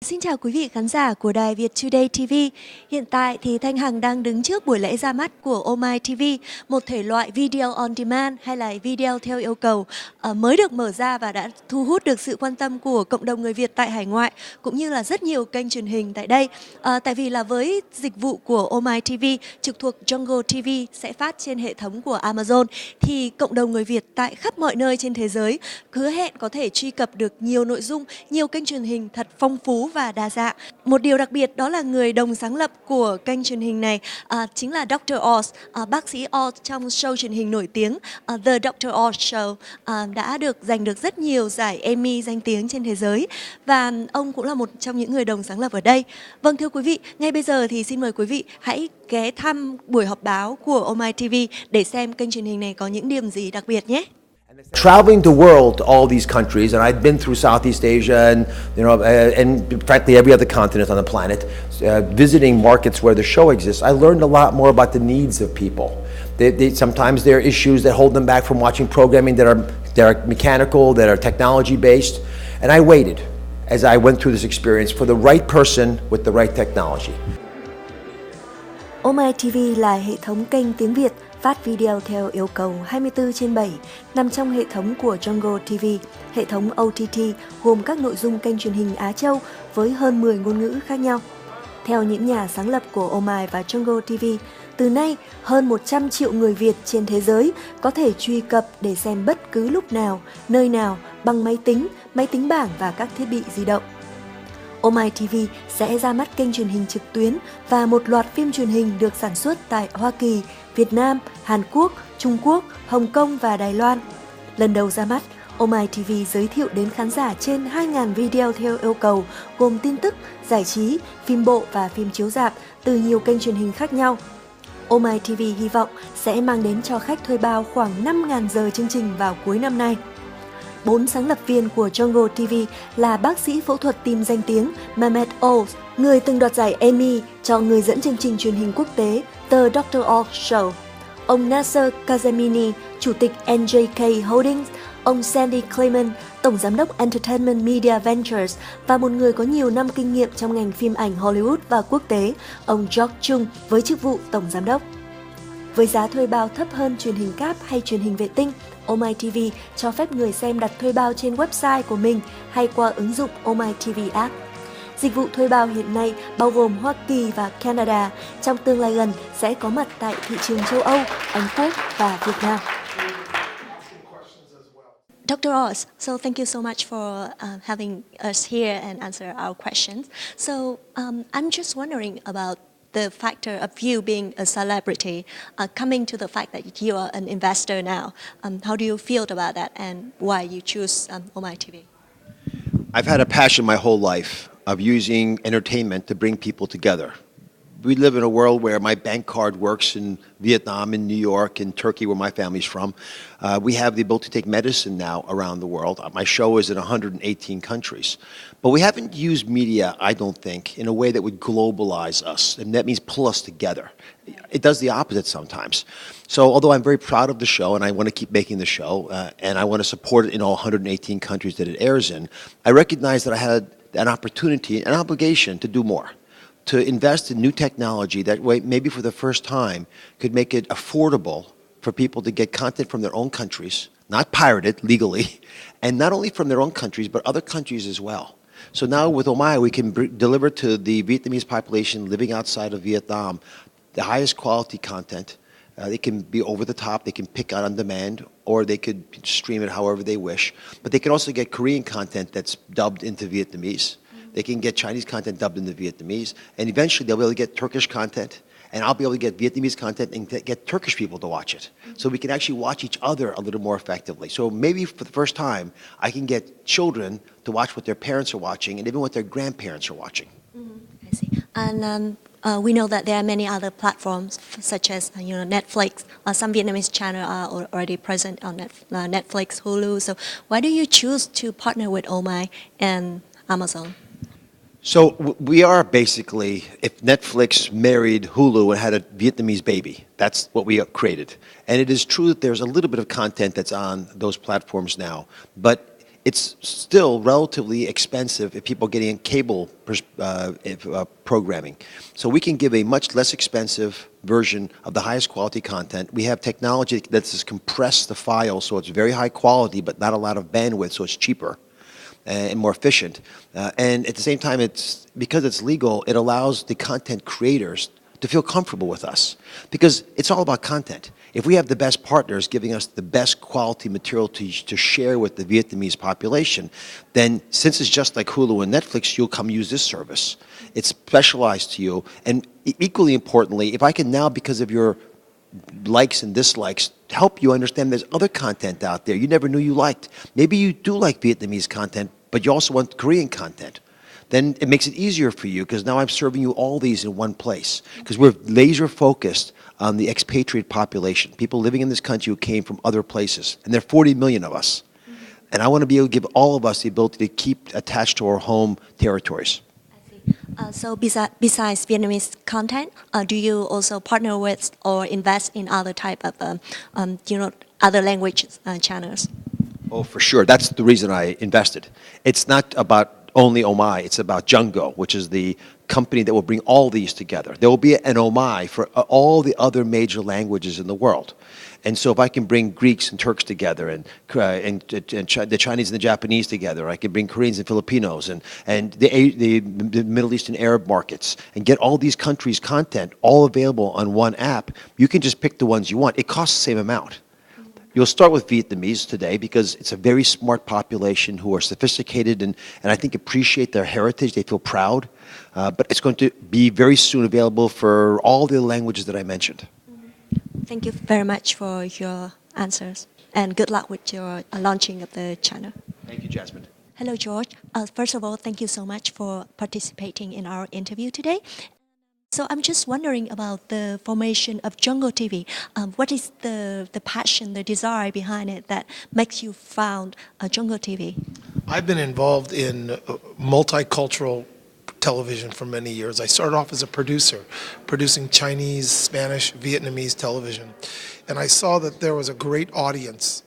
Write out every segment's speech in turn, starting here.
Xin chào quý vị khán giả của đài ViettodayTV. Hiện tại thì Thanh Hằng đang đứng trước buổi lễ ra mắt của OmaiTV, một thể loại video on demand hay là video theo yêu cầu mới được mở ra và đã thu hút được sự quan tâm của cộng đồng người Việt tại hải ngoại cũng như là rất nhiều kênh truyền hình tại đây. Tại vì là với dịch vụ của OmaiTV trực thuộc Jungle TV sẽ phát trên hệ thống của Amazon thì cộng đồng người Việt tại khắp mọi nơi trên thế giới hứa hẹn có thể truy cập được nhiều nội dung, nhiều kênh truyền hình thật phong phú và đa dạng. Một điều đặc biệt đó là người đồng sáng lập của kênh truyền hình này chính là Dr. Oz, bác sĩ Oz trong show truyền hình nổi tiếng The Dr. Oz Show đã giành được rất nhiều giải Emmy danh tiếng trên thế giới và ông cũng là một trong những người đồng sáng lập ở đây. Vâng, thưa quý vị, ngay bây giờ thì xin mời quý vị hãy ghé thăm buổi họp báo của OmaiTV để xem kênh truyền hình này có những điểm gì đặc biệt nhé. Traveling the world to all these countries, and I'd been through Southeast Asia and and frankly every other continent on the planet, visiting markets where the show exists. I learned a lot more about the needs of people. Sometimes there are issues that hold them back from watching programming that are mechanical, that are technology based, and I waited as I went through this experience for the right person with the right technology. OmaiTV là hệ thống kênh tiếng Việt phát video theo yêu cầu 24/7, nằm trong hệ thống của Jungle TV, hệ thống OTT gồm các nội dung kênh truyền hình Á Châu với hơn 10 ngôn ngữ khác nhau. Theo những nhà sáng lập của Omai và Jungle TV, từ nay hơn 100 triệu người Việt trên thế giới có thể truy cập để xem bất cứ lúc nào, nơi nào bằng máy tính bảng và các thiết bị di động. OmaiTV sẽ ra mắt kênh truyền hình trực tuyến và một loạt phim truyền hình được sản xuất tại Hoa Kỳ, Việt Nam, Hàn Quốc, Trung Quốc, Hồng Kông và Đài Loan. Lần đầu ra mắt, OmaiTV giới thiệu đến khán giả trên 2.000 video theo yêu cầu gồm tin tức, giải trí, phim bộ và phim chiếu rạp từ nhiều kênh truyền hình khác nhau. OmaiTV hy vọng sẽ mang đến cho khách thuê bao khoảng 5.000 giờ chương trình vào cuối năm nay. 4 sáng lập viên của Jungle TV là bác sĩ phẫu thuật tim danh tiếng Mehmet Oz, người từng đoạt giải Emmy cho người dẫn chương trình truyền hình quốc tế The Dr. Oz Show, ông Nasser Kazemini, chủ tịch NJK Holdings, ông Sandy Clement, tổng giám đốc Entertainment Media Ventures và một người có nhiều năm kinh nghiệm trong ngành phim ảnh Hollywood và quốc tế, ông George Chung với chức vụ tổng giám đốc. Với giá thuê bao thấp hơn truyền hình cáp hay truyền hình vệ tinh, OmaiTV cho phép người xem đặt thuê bao trên website của mình hay qua ứng dụng OmaiTV App. Dịch vụ thuê bao hiện nay bao gồm Hoa Kỳ và Canada, trong tương lai gần sẽ có mặt tại thị trường châu Âu, Anh Quốc và Việt Nam. Dr. Oz, so thank you so much for having us here and answer our questions. So I'm just wondering about the factor of you being a celebrity, coming to the fact that you are an investor now. How do you feel about that and why you choose OmaiTV? I've had a passion my whole life of using entertainment to bring people together. We live in a world where my bank card works in Vietnam, in New York, in Turkey, where my family's from. We have the ability to take medicine now around the world. My show is in 118 countries. But we haven't used media, I don't think, in a way that would globalize us, and that means pull us together. It does the opposite sometimes. So although I'm very proud of the show, and I want to keep making the show, and I want to support it in all 118 countries that it airs in, I recognize that I had an opportunity, an obligation to do more, to invest in new technology that way, maybe for the first time, could make it affordable for people to get content from their own countries, not pirated legally, and not only from their own countries, but other countries as well. So now with Omai, we can deliver to the Vietnamese population living outside of Vietnam the highest quality content. They can be over the top, they can pick on demand, or they could stream it however they wish. But they can also get Korean content that's dubbed into Vietnamese. They can get Chinese content dubbed into Vietnamese, and eventually they'll be able to get Turkish content, and I'll be able to get Vietnamese content and get Turkish people to watch it. So we can actually watch each other a little more effectively. So maybe for the first time, I can get children to watch what their parents are watching, and even what their grandparents are watching. I see. And we know that there are many other platforms such as Netflix. Some Vietnamese channels are already present on Netflix, Hulu. So why do you choose to partner with Omai and Amazon? So we are basically, if Netflix married Hulu and had a Vietnamese baby, that's what we created. And it is true that there's a little bit of content that's on those platforms now, but it's still relatively expensive if people are getting cable programming. So we can give a much less expensive version of the highest quality content. We have technology that just compress the file so it's very high quality but not a lot of bandwidth, so it's cheaper and more efficient. And at the same time, because it's legal, it allows the content creators to feel comfortable with us, because it's all about content. If we have the best partners giving us the best quality material to share with the Vietnamese population, then since it's just like Hulu and Netflix, you'll come use this service. It's specialized to you. And equally importantly, if I can now, because of your likes and dislikes, help you understand there's other content out there you never knew you liked. Maybe you do like Vietnamese content, but you also want Korean content. Then it makes it easier for you, because now I'm serving you all these in one place. Because we're laser focused on the expatriate population, people living in this country who came from other places. And there are 40 million of us. And I want to be able to give all of us the ability to keep attached to our home territories. So besides Vietnamese content, do you also partner with or invest in other type of, other language channels? Oh, for sure. That's the reason I invested. It's not about only Omai. It's about Jungo, which is the company that will bring all these together. There will be an Omai for all the other major languages in the world. And so if I can bring Greeks and Turks together, and the Chinese and the Japanese together, I can bring Koreans and Filipinos and the Middle Eastern Arab markets, and get all these countries' content all available on one app, you can just pick the ones you want. It costs the same amount. You'll start with Vietnamese today because it's a very smart population who are sophisticated and I think appreciate their heritage. They feel proud. But it's going to be very soon available for all the languages that I mentioned. Thank you very much for your answers, and good luck with your launching of the channel. Thank you, Jasmine. Hello, George. First of all, thank you so much for participating in our interview today. So I'm just wondering about the formation of Jungo TV. What is the passion, the desire behind it that makes you found Jungo TV? I've been involved in multicultural television for many years. I started off as a producer, producing Chinese, Spanish, Vietnamese television. And I saw that there was a great audience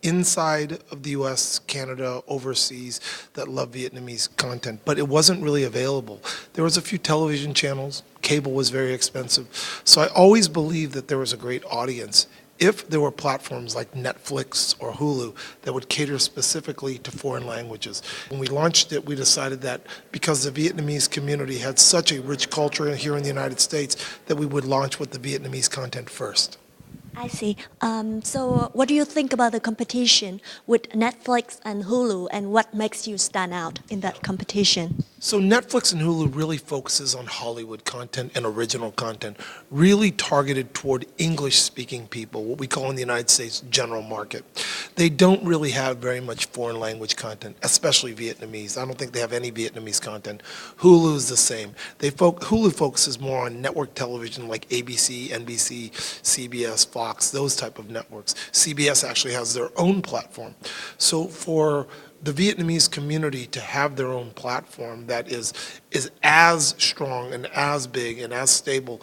inside of the US, Canada, overseas, that love Vietnamese content, but it wasn't really available. There was a few television channels, cable was very expensive, so I always believed that there was a great audience if there were platforms like Netflix or Hulu that would cater specifically to foreign languages. When we launched it, we decided that because the Vietnamese community had such a rich culture here in the United States, that we would launch with the Vietnamese content first. I see. So what do you think about the competition with Netflix and Hulu, and what makes you stand out in that competition? So Netflix and Hulu really focuses on Hollywood content and original content, really targeted toward English-speaking people, what we call in the United States general market. They don't really have very much foreign language content, especially Vietnamese. I don't think they have any Vietnamese content. Hulu is the same. Hulu focuses more on network television like ABC, NBC, CBS, Fox, those type of networks. CBS actually has their own platform. So for the Vietnamese community to have their own platform that is as strong and as big and as stable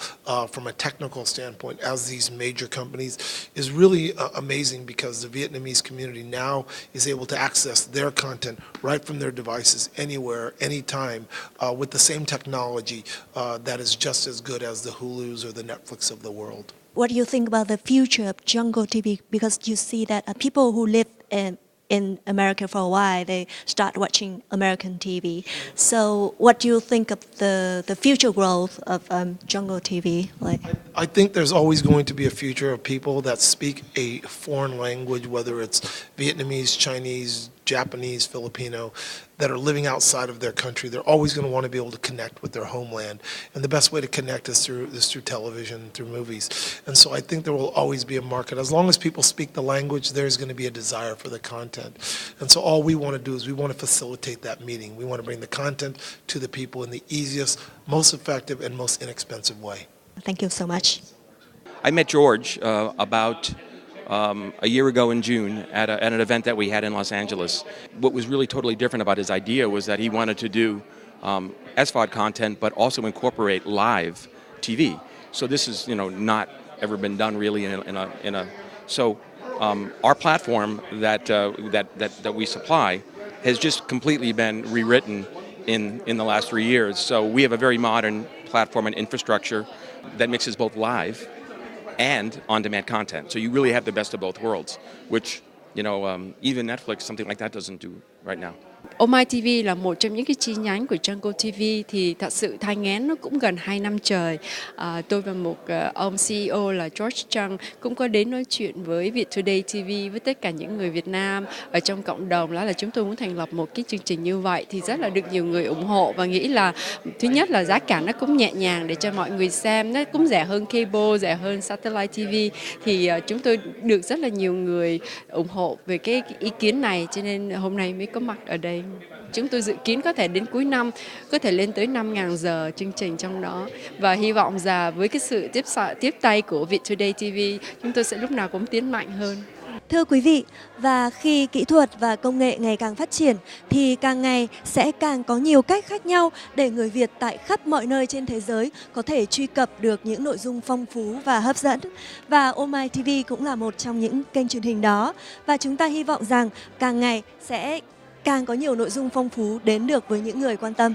from a technical standpoint as these major companies is really amazing, because the Vietnamese community now is able to access their content right from their devices anywhere, anytime, with the same technology that is just as good as the Hulus or the Netflix of the world. What do you think about the future of Jungo TV? Because you see that people who live in America for a while, they start watching American TV. So what do you think of the future growth of Jungo TV? I think there's always going to be a future of people that speak a foreign language, whether it's Vietnamese, Chinese, Japanese, Filipino, that are living outside of their country. They're always going to want to be able to connect with their homeland. And the best way to connect is through television, through movies. And so I think there will always be a market. As long as people speak the language, there's going to be a desire for the content. And so all we want to do is we want to facilitate that meeting. We want to bring the content to the people in the easiest, most effective, and most inexpensive way. Thank you so much. I met George about a year ago in June at an event that we had in Los Angeles. What was really totally different about his idea was that he wanted to do SVOD content, but also incorporate live TV. So this is, not ever been done really So our platform that we supply has just completely been rewritten in the last 3 years. So we have a very modern platform and infrastructure that mixes both live and on-demand content. So you really have the best of both worlds, which even Netflix, something like that, doesn't do right now. OmaiTV là một trong những cái chi nhánh của Jungle TV thì thật sự thai nghén nó cũng gần 2 năm trời. Tôi và một ông CEO là George Chung cũng có đến nói chuyện với ViettodayTV, với tất cả những người Việt Nam ở trong cộng đồng, đó là chúng tôi muốn thành lập một cái chương trình như vậy thì rất là được nhiều người ủng hộ và nghĩ là thứ nhất là giá cả nó cũng nhẹ nhàng để cho mọi người xem, nó cũng rẻ hơn cable, rẻ hơn satellite TV thì chúng tôi được rất là nhiều người ủng hộ về cái ý kiến này cho nên hôm nay mới có mặt ở đây. Chúng tôi dự kiến có thể đến cuối năm có thể lên tới 5.000 giờ chương trình trong đó và hy vọng rằng với cái sự tiếp tay của ViettodayTV chúng tôi sẽ lúc nào cũng tiến mạnh hơn. Thưa quý vị, và khi kỹ thuật và công nghệ ngày càng phát triển thì càng ngày sẽ càng có nhiều cách khác nhau để người Việt tại khắp mọi nơi trên thế giới có thể truy cập được những nội dung phong phú và hấp dẫn. Và OmaiTV cũng là một trong những kênh truyền hình đó. Và chúng ta hy vọng rằng càng ngày sẽ càng có nhiều nội dung phong phú đến được với những người quan tâm.